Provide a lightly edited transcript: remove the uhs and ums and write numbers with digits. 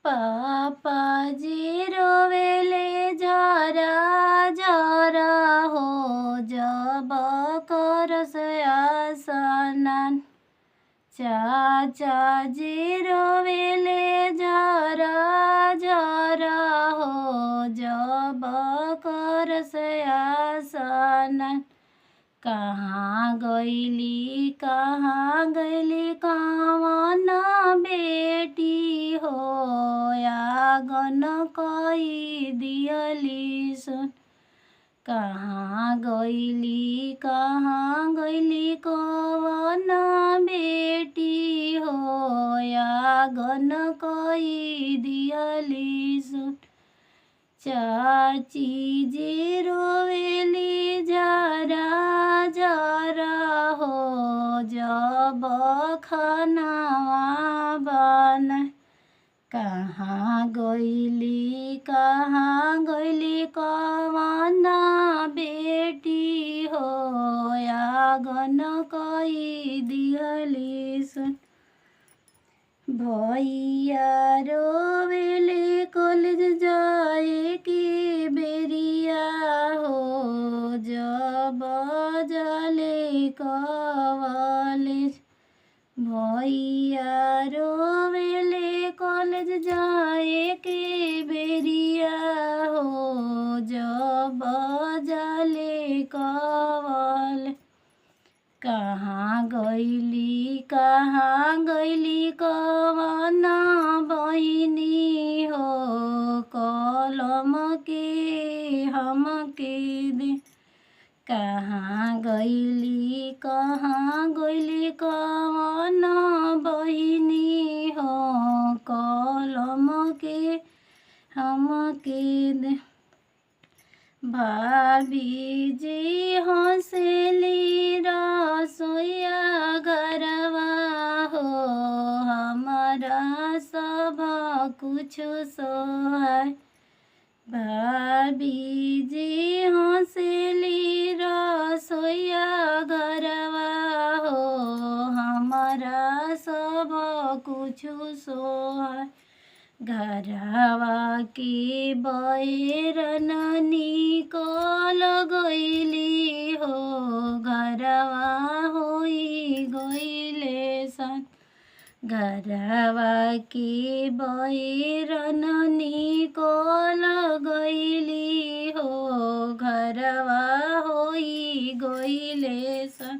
पापा जी रोवेले जरा जरा हो जब करस आसनन। चाचा जी रोवेले जरा जरा हो जब करस आसनन। कहाँ गईली कवन बेटी हो आगन कई दियली सुन। कहाँ गईली कवन बेटी हो आगन कई दियली सुन। चाची जी रोवेली जरा जरा हो जब खानावा बन। कहाँ गईली कवन बेटी हो आगन कई दियली सुन। भैया रोवेले कॉलेज जाए की बेरिया हो जब जले कॉलेज। भैया रोवेले कॉलेज जाए के बेरिया हो जब जले कॉलेज। कहाँ गईली कवन बहिनी हो कलम के हमके दे। कहाँ गईली कवन बहिनी हो कलम के हमके दे। भाभी जी हंसेली रसोईया घरवा हो हमारा सब कुछ सोहाय। भाभी जी हंसेली रसोईया घरवा हो हमारा सब कुछ सोहाय। घरवा के बैरन निकल गईली हो घरवा होई गईले सन। घरवा के बैरन निकल गईली हो घरवा होई गईले सन।